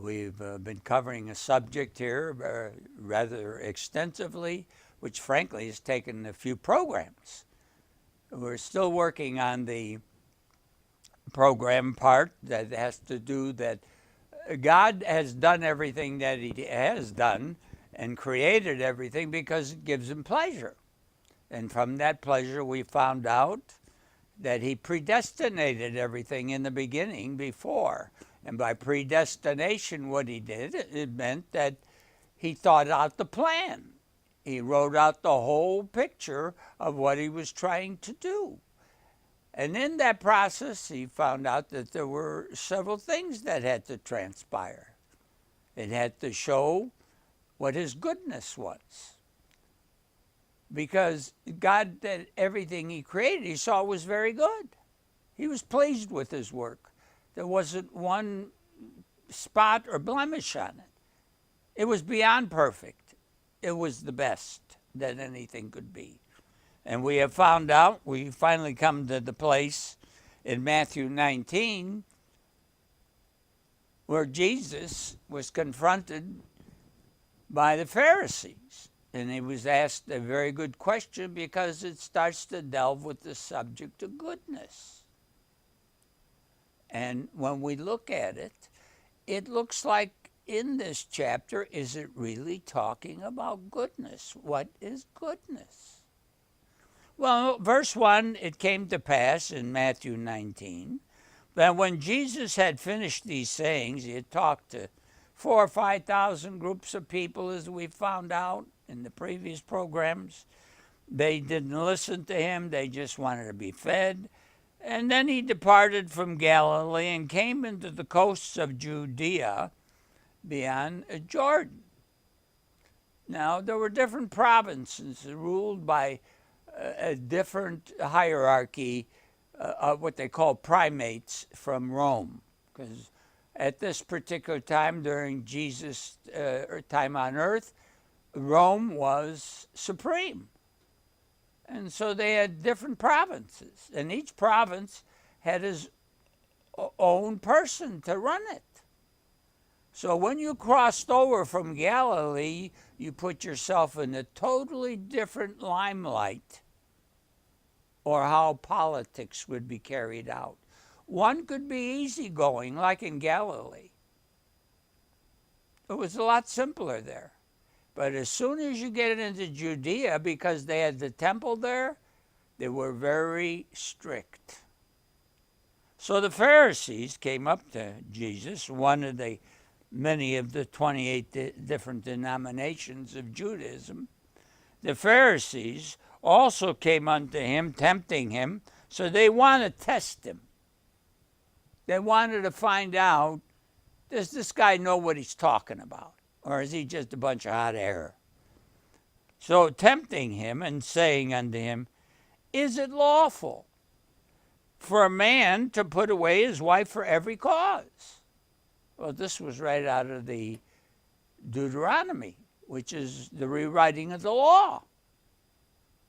We've been covering a subject here rather extensively, which frankly has taken a few programs. We're still working on the program part that has to do that God has done everything that he has done and created everything because it gives him pleasure. And from that pleasure we found out that he predestinated everything in the beginning before. And by predestination, what he did, it meant that he thought out the plan. He wrote out the whole picture of what he was trying to do. And in that process, he found out that there were several things that had to transpire. It had to show what his goodness was. Because God did everything he created, he saw was very good. He was pleased with his work. There wasn't one spot or blemish on it. It was beyond perfect. It was the best that anything could be. And we have found out, we finally come to the place in Matthew 19 where Jesus was confronted by the Pharisees. And he was asked a very good question because it starts to delve with the subject of goodness. And when we look at it, it looks like in this chapter, is it really talking about goodness? What is goodness? Well, verse 1, it came to pass in Matthew 19 that when Jesus had finished these sayings, he had talked to 4,000 or 5,000 groups of people, as we found out in the previous programs. They didn't listen to him. They just wanted to be fed. And then he departed from Galilee and came into the coasts of Judea beyond Jordan. Now, there were different provinces ruled by a different hierarchy of what they call primates from Rome. Because at this particular time, during Jesus' time on earth, Rome was supreme. And so they had different provinces, and each province had his own person to run it. So when you crossed over from Galilee, you put yourself in a totally different limelight, or how politics would be carried out. One could be easygoing, like in Galilee. It was a lot simpler there. But as soon as you get into Judea, because they had the temple there, they were very strict. So the Pharisees came up to Jesus, one of the many of the 28 different denominations of Judaism. The Pharisees also came unto him, tempting him, so they want to test him. They wanted to find out, does this guy know what he's talking about? Or is he just a bunch of hot air? So tempting him and saying unto him, is it lawful for a man to put away his wife for every cause? Well, this was right out of the Deuteronomy, which is the rewriting of the law.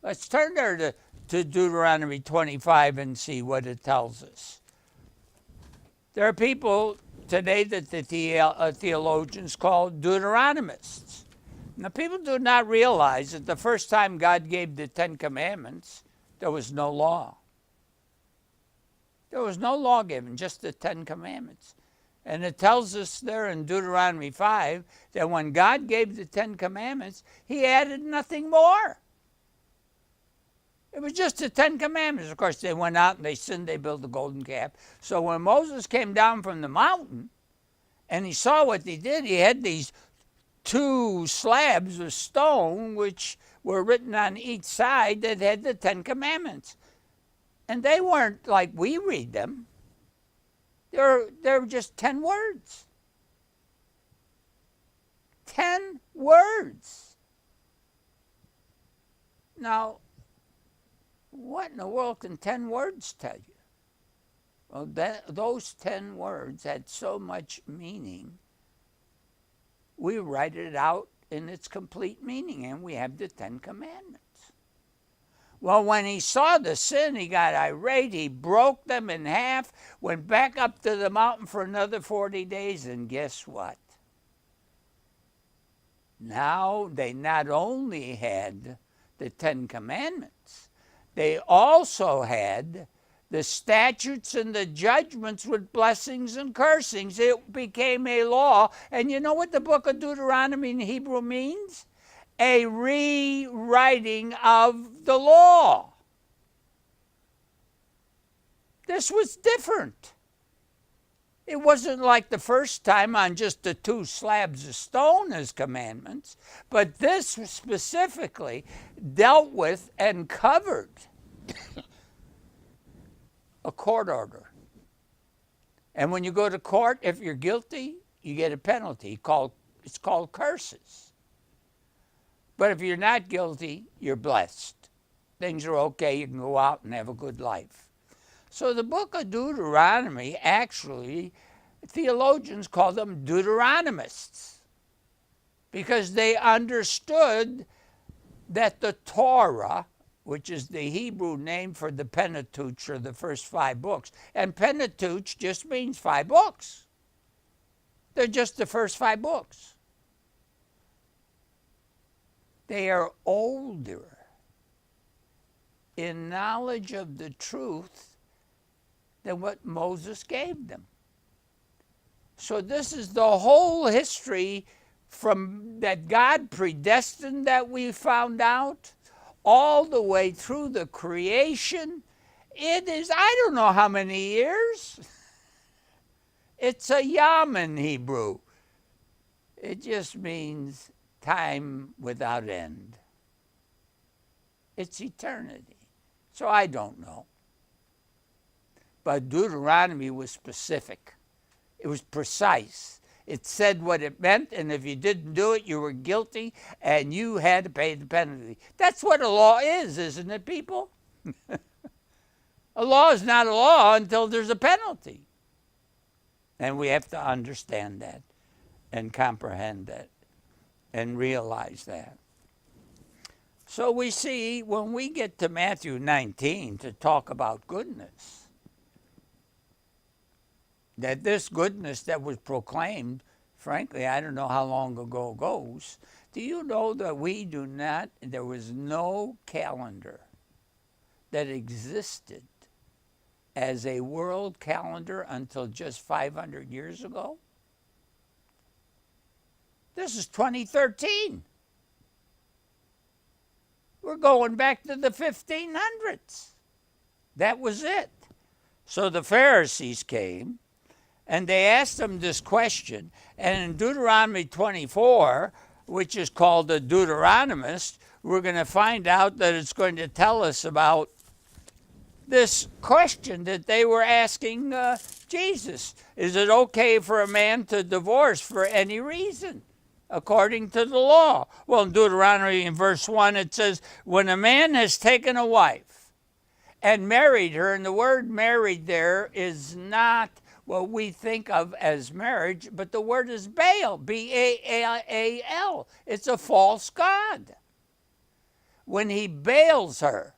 Let's turn there to Deuteronomy 25 and see what it tells us. There are people today that the theologians call Deuteronomists. Now, people do not realize that the first time God gave the Ten Commandments, there was no law. There was no law given, just the Ten Commandments. And it tells us there in Deuteronomy 5 that when God gave the Ten Commandments, he added nothing more. It was just the Ten Commandments. Of course, they went out and they sinned, they built the golden calf. So when Moses came down from the mountain and he saw what they did, he had these 2 slabs of stone which were written on each side that had the Ten Commandments. And they weren't like we read them. They're just 10 words. 10 words. Now, what in the world can 10 words tell you? Well, those 10 words had so much meaning. We write it out in its complete meaning, and we have the Ten Commandments. Well, when he saw the sin, he got irate. He broke them in half, went back up to the mountain for another 40 days, and guess what? Now they not only had the Ten Commandments, they also had the statutes and the judgments with blessings and cursings. It became a law. And you know what the book of Deuteronomy in Hebrew means? A rewriting of the law. This was different. It wasn't like the first time on just the 2 slabs of stone as commandments, but this specifically dealt with and covered a court order. And when you go to court, if you're guilty, you get a penalty. It's called curses. But if you're not guilty, you're blessed. Things are okay. You can go out and have a good life. So the book of Deuteronomy, actually, theologians call them Deuteronomists because they understood that the Torah, which is the Hebrew name for the Pentateuch, or the first 5 books, and Pentateuch just means 5 books. They're just the first 5 books. They are older in knowledge of the truth than what Moses gave them. So this is the whole history from that God predestined that we found out all the way through the creation. It is, I don't know how many years. It's a yom in Hebrew. It just means time without end. It's eternity. So I don't know. But Deuteronomy was specific. It was precise. It said what it meant, and if you didn't do it, you were guilty, and you had to pay the penalty. That's what a law is, isn't it, people? A law is not a law until there's a penalty. And we have to understand that and comprehend that and realize that. So we see when we get to Matthew 19 to talk about goodness, that this goodness that was proclaimed, frankly, I don't know how long ago goes. Do you know that we do not, there was no calendar that existed as a world calendar until just 500 years ago? This is 2013. We're going back to the 1500s. That was it. So the Pharisees came, and they asked them this question. And in Deuteronomy 24, which is called the Deuteronomist, we're going to find out that it's going to tell us about this question that they were asking Jesus. Is it okay for a man to divorce for any reason, according to the law? Well, in Deuteronomy in verse 1, it says, when a man has taken a wife and married her, and the word married there is not what we think of as marriage, but the word is Baal, B-A-A-L. It's a false god. When he bails her,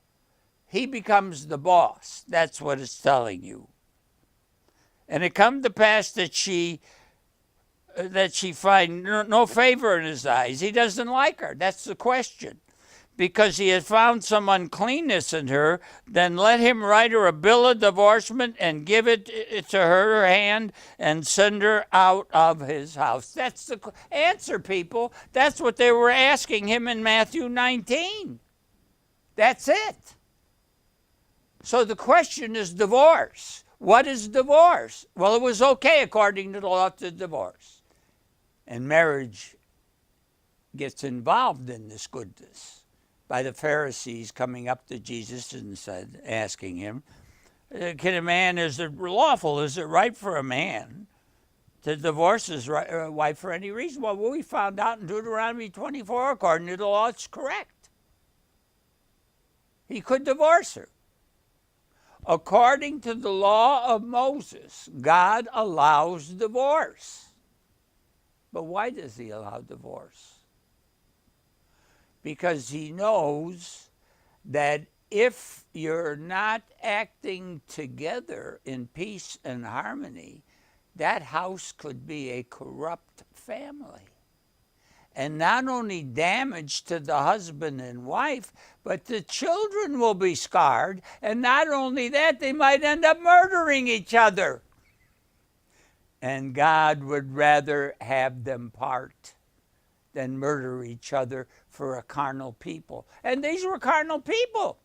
he becomes the boss. That's what it's telling you. And it come to pass that she find no favor in his eyes. He doesn't like her. That's the question. Because he has found some uncleanness in her, then let him write her a bill of divorcement and give it to her hand and send her out of his house. That's the answer, people. That's what they were asking him in Matthew 19. That's it. So the question is divorce. What is divorce? Well, it was okay according to the law to divorce. And marriage gets involved in this goodness by the Pharisees coming up to Jesus and asking him, can a man, is it lawful, is it right for a man to divorce his wife for any reason? Well, we found out in Deuteronomy 24, according to the law, it's correct. He could divorce her. According to the law of Moses, God allows divorce. But why does he allow divorce? Because he knows that if you're not acting together in peace and harmony, that house could be a corrupt family. And not only damage to the husband and wife, but the children will be scarred. And not only that, they might end up murdering each other. And God would rather have them part than murder each other for a carnal people. And these were carnal people.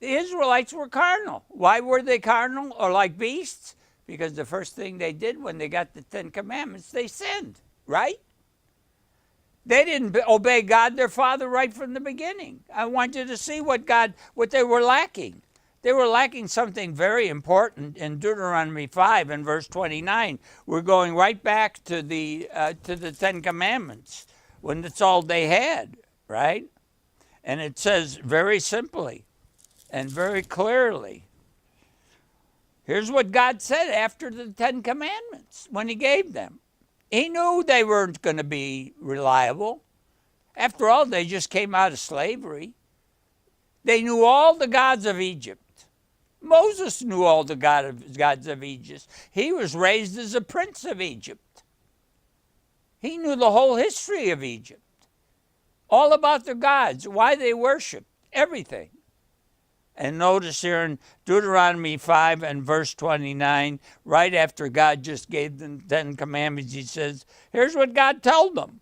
The Israelites were carnal. Why were they carnal or like beasts? Because the first thing they did when they got the Ten Commandments, they sinned, right? They didn't obey God, their Father, right from the beginning. I want you to see what they were lacking. They were lacking something very important in Deuteronomy 5 and verse 29. We're going right back to the Ten Commandments when that's all they had, right? And it says very simply and very clearly, here's what God said after the Ten Commandments when he gave them. He knew they weren't going to be reliable. After all, they just came out of slavery. They knew all the gods of Egypt. Moses knew all the gods of Egypt. He was raised as a prince of Egypt. He knew the whole history of Egypt, all about their gods, why they worshiped, everything. And notice here in Deuteronomy 5 and verse 29, right after God just gave them 10 commandments, he says, here's what God told them.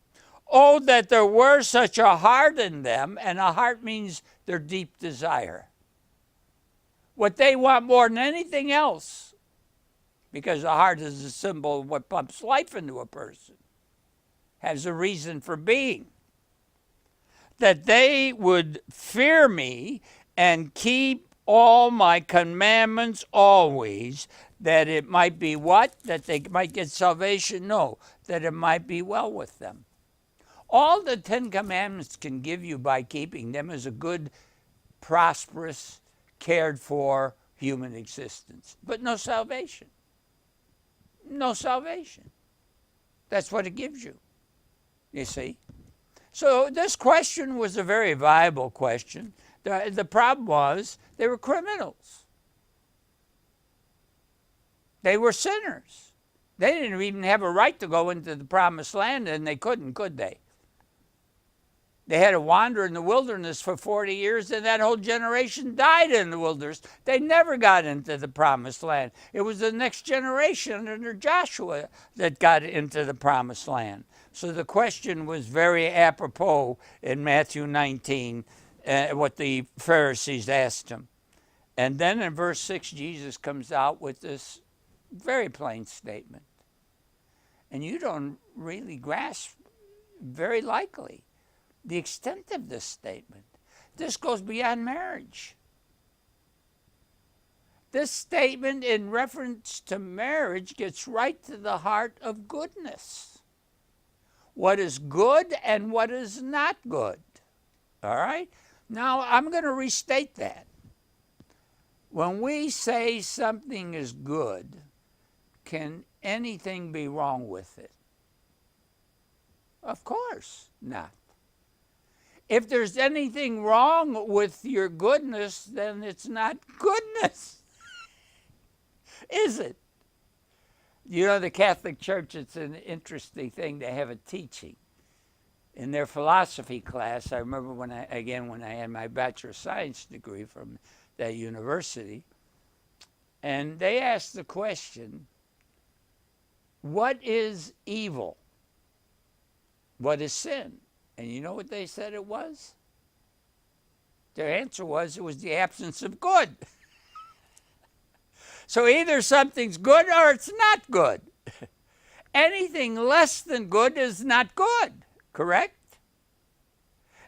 Oh, that there were such a heart in them, and a heart means their deep desire. What they want more than anything else, because the heart is a symbol of what pumps life into a person, has a reason for being. That they would fear me and keep all my commandments always, that it might be what? That they might get salvation? No, that it might be well with them. All the 10 commandments can give you by keeping them is a good, prosperous, cared for human existence, but no salvation. No salvation. That's what it gives you, you see. So this question was a very viable question. The problem was they were criminals. They were sinners. They didn't even have a right to go into the promised land, and they couldn't, could they? They had to wander in the wilderness for 40 years, and that whole generation died in the wilderness. They never got into the promised land. It was the next generation under Joshua that got into the promised land. So the question was very apropos in Matthew 19, what the Pharisees asked him. And then in verse 6, Jesus comes out with this very plain statement. And you don't really grasp, very likely, the extent of this statement. This goes beyond marriage. This statement in reference to marriage gets right to the heart of goodness. What is good and what is not good. All right? Now, I'm going to restate that. When we say something is good, can anything be wrong with it? Of course not. If there's anything wrong with your goodness, then it's not goodness. Is it? You know, the Catholic Church, it's an interesting thing to have a teaching. In their philosophy class, I remember when I had my Bachelor of Science degree from that university, and they asked the question, what is evil? What is sin? And you know what they said it was? Their answer was it was the absence of good. So either something's good or it's not good. Anything less than good is not good, correct?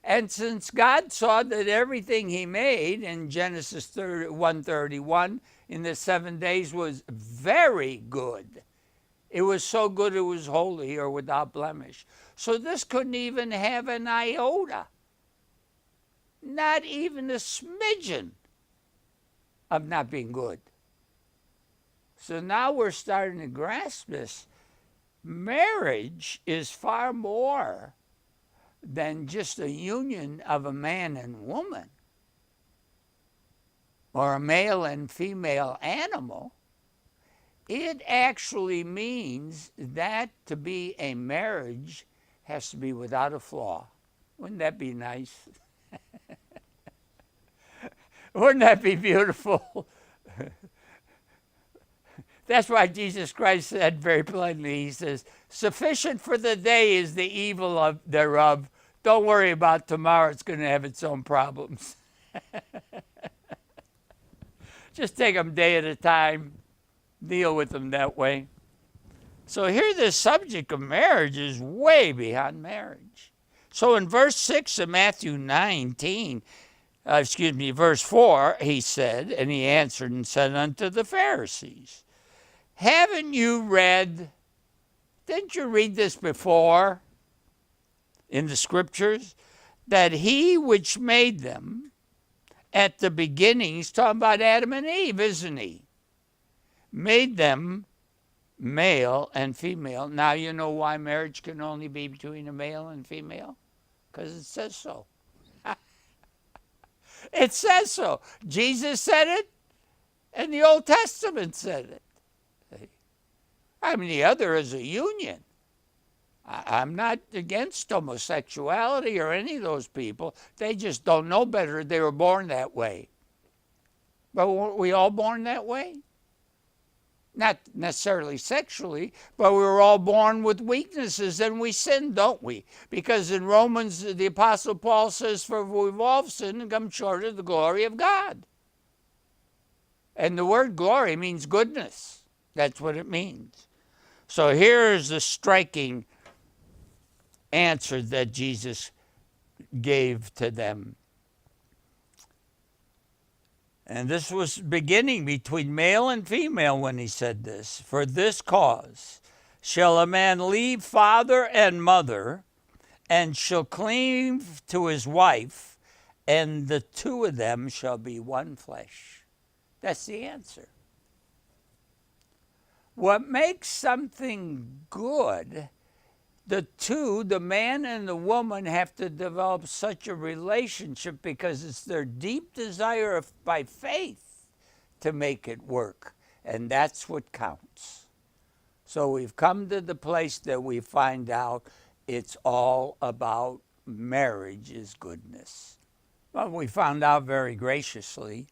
And since God saw that everything he made in Genesis 1:31 in the 7 days was very good, it was so good it was holy or without blemish. So this couldn't even have an iota, not even a smidgen of not being good. So now we're starting to grasp this. Marriage is far more than just a union of a man and woman. or a male and female animal, it actually means that to be a marriage has to be without a flaw. Wouldn't that be nice? Wouldn't that be beautiful? That's why Jesus Christ said very plainly, he says, sufficient for the day is the evil thereof. Don't worry about tomorrow. It's going to have its own problems. Just take them day at a time. Deal with them that way. So here the subject of marriage is way beyond marriage. So in verse 6 of Matthew 19, verse 4, he said, and he answered and said unto the Pharisees, haven't you read, didn't you read this before in the scriptures, that he which made them at the beginning, he's talking about Adam and Eve, isn't he? Made them male and female. Now you know why marriage can only be between a male and female? Because it says so. It says so. Jesus said it, and the Old Testament said it. I mean, the other is a union. I'm not against homosexuality or any of those people. They just don't know better. They were born that way. But weren't we all born that way? Not necessarily sexually, but we were all born with weaknesses and we sin, don't we? Because in Romans, the Apostle Paul says, for we've all sinned and come short of the glory of God. And the word glory means goodness. That's what it means. So here's the striking answer that Jesus gave to them. And this was beginning between male and female when he said this. For this cause shall a man leave father and mother, and shall cleave to his wife, and the two of them shall be one flesh. That's the answer. What makes something good, the man and the woman have to develop such a relationship because it's their deep desire by faith to make it work. And that's what counts. So we've come to the place that we find out it's all about marriage is goodness. Well, we found out very graciously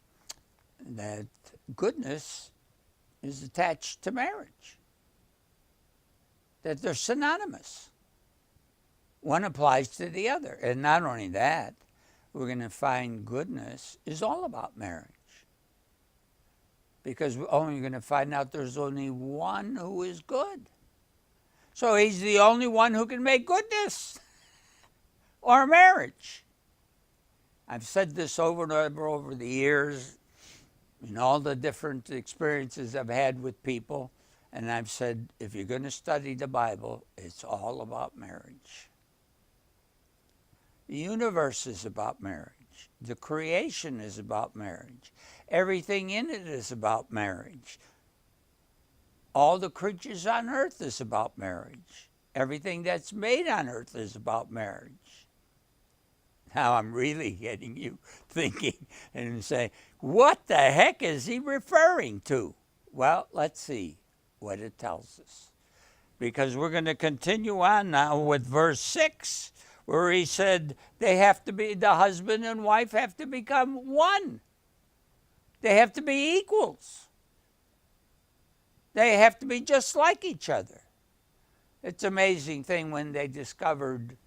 that goodness is attached to marriage, that they're synonymous. One applies to the other. And not only that, we're going to find goodness is all about marriage. Because we're only going to find out there's only one who is good. So he's the only one who can make goodness or marriage. I've said this over and over the years in all the different experiences I've had with people. And I've said, if you're going to study the Bible, it's all about marriage. The universe is about marriage. The creation is about marriage. Everything in it is about marriage. All the creatures on earth is about marriage. Everything that's made on earth is about marriage. Now I'm really getting you thinking and saying, what the heck is he referring to? Well, let's see what it tells us. Because we're going to continue on now with verse 6, where he said they have to be, the husband and wife have to become one. They have to be equals. They have to be just like each other. It's an amazing thing when they discovered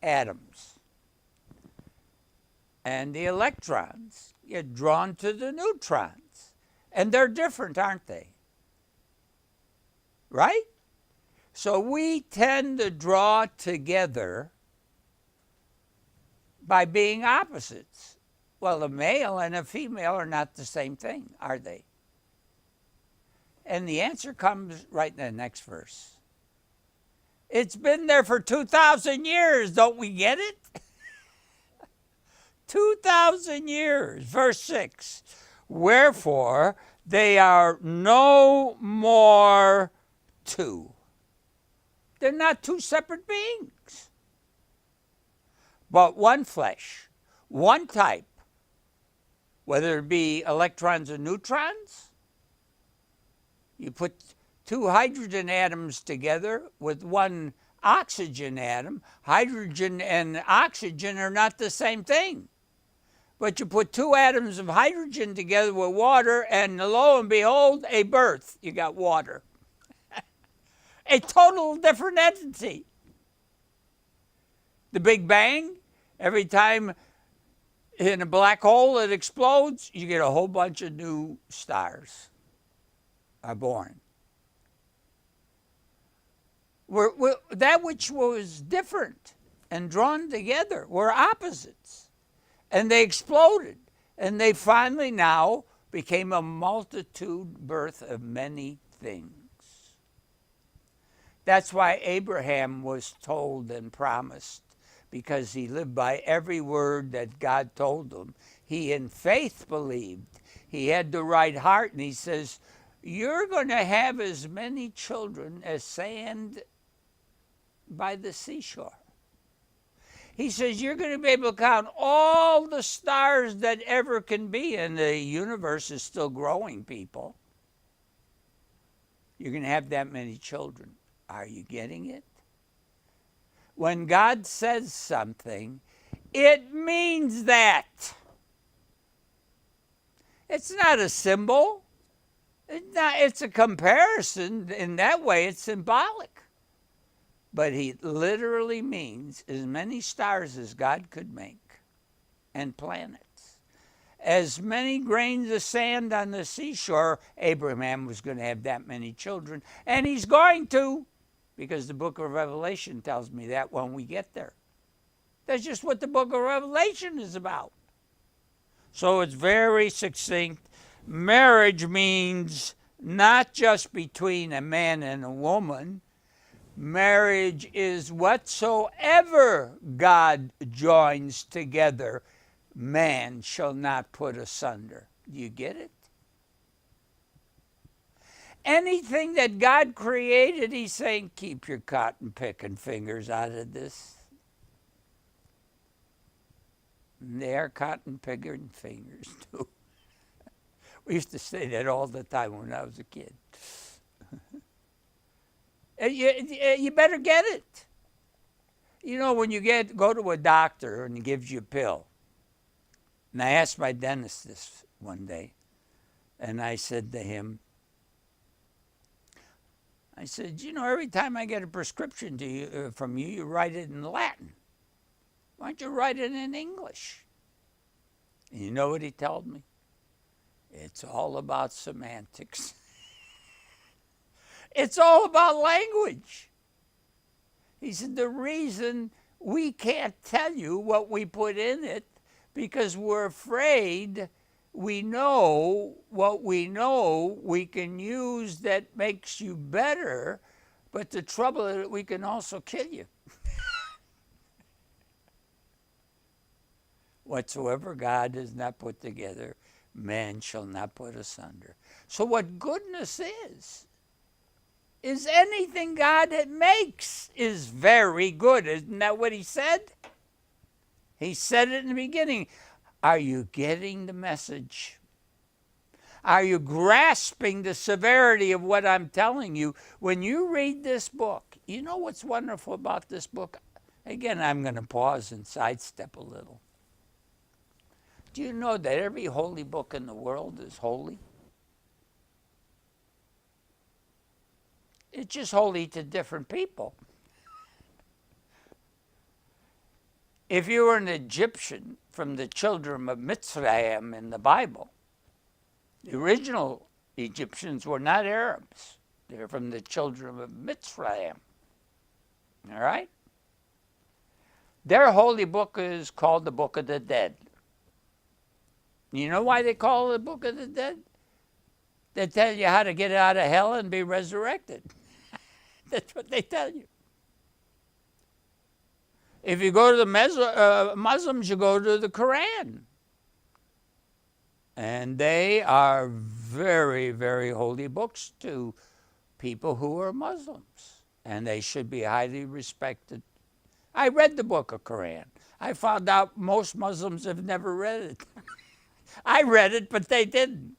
atoms. And the electrons get drawn to the neutrons. And they're different, aren't they? Right? So we tend to draw together by being opposites. Well, a male and a female are not the same thing, are they? And the answer comes right in the next verse. It's been there for 2,000 years. Don't we get it? 2,000 years. Verse 6. Wherefore they are no more two. They're not two separate beings, but one flesh, one type. whether it be electrons or neutrons. You put two hydrogen atoms together with one oxygen atom. Hydrogen and oxygen are not the same thing. But you put two atoms of hydrogen together with water, and lo and behold, a birth. You got water. A total different entity. The Big Bang, every time in a black hole it explodes, you get a whole bunch of new stars are born. That which was different and drawn together were opposites. And they exploded. And they finally now became a multitude birth of many things. That's why Abraham was told and promised, because he lived by every word that God told him. He in faith believed. He had the right heart, and he says, you're going to have as many children as sand by the seashore. He says, you're going to be able to count all the stars that ever can be, and the universe is still growing, people. You're going to have that many children. Are you getting it? When God says something, it means that. It's not a symbol. It's a comparison. In that way, it's symbolic. But he literally means as many stars as God could make, and planets. As many grains of sand on the seashore, Abraham was going to have that many children. And he's going to, because the book of Revelation tells me that when we get there. That's just what the book of Revelation is about. So it's very succinct. Marriage means not just between a man and a woman. Marriage is whatsoever God joins together, man shall not put asunder. Do you get it? Anything that God created, he's saying, keep your cotton picking fingers out of this. And they are cotton picking fingers too. We used to say that all the time when I was a kid. You better get it. You know, when you go to a doctor and he gives you a pill. And I asked my dentist this one day. And I said to him, I said, you know, every time I get a prescription from you, you write it in Latin. Why don't you write it in English? And you know what he told me? It's all about semantics. It's all about language. He said, the reason we can't tell you what we put in it, because we're afraid we know what we know we can use that makes you better, but the trouble is that we can also kill you. Whatsoever God has not put together, man shall not put asunder. So what goodness is anything God makes is very good. Isn't that what he said? He said it in the beginning. Are you getting the message? Are you grasping the severity of what I'm telling you? When you read this book, you know what's wonderful about this book? Again, I'm going to pause and sidestep a little. Do you know that every holy book in the world is holy? It's just holy to different people. If you were an Egyptian from the children of Mitzrayim in the Bible, the original Egyptians were not Arabs. They're from the children of Mitzrayim. All right? Their holy book is called the Book of the Dead. You know why they call it the Book of the Dead? They tell you how to get out of hell and be resurrected. That's what they tell you. If you go to the Muslims, you go to the Quran. And they are very, very holy books to people who are Muslims. And they should be highly respected. I read the book of Quran. I found out most Muslims have never read it. I read it, but they didn't.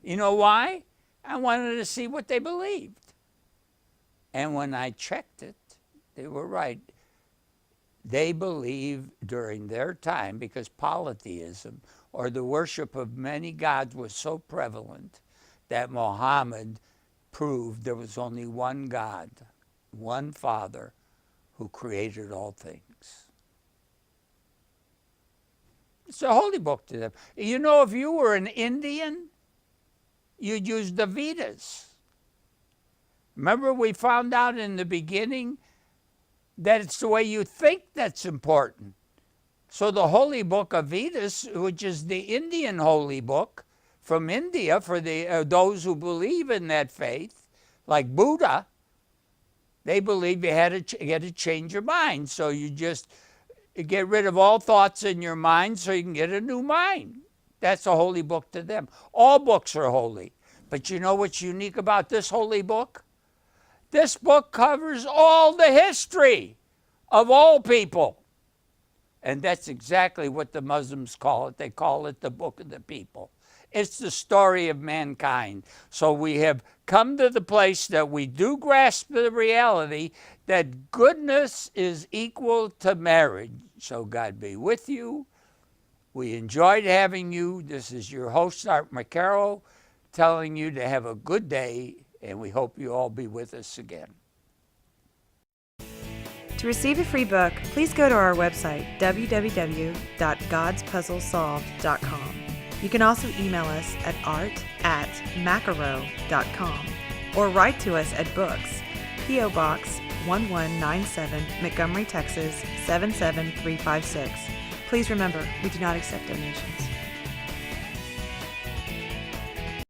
You know why? I wanted to see what they believed. And when I checked it, they were right. They believed during their time, because polytheism, or the worship of many gods, was so prevalent, that Muhammad proved there was only one God, one Father, who created all things. It's a holy book to them. You know, if you were an Indian, you'd use the Vedas. Remember, we found out in the beginning that it's the way you think that's important. So the holy book of Vedas, which is the Indian holy book from India for those who believe in that faith, like Buddha, they believe you had to change your mind. So you just get rid of all thoughts in your mind so you can get a new mind. That's a holy book to them. All books are holy. But you know what's unique about this holy book? This book covers all the history of all people. And that's exactly what the Muslims call it. They call it the Book of the People. It's the story of mankind. So we have come to the place that we do grasp the reality that goodness is equal to marriage. So God be with you. We enjoyed having you. This is your host, Art Mokarow, telling you to have a good day, and we hope you all be with us again. To receive a free book, please go to our website, www.godspuzzlesolved.com. You can also email us at art@mokarow.com or write to us at Books, P.O. Box 1197, Montgomery, Texas 77356. Please remember, we do not accept donations.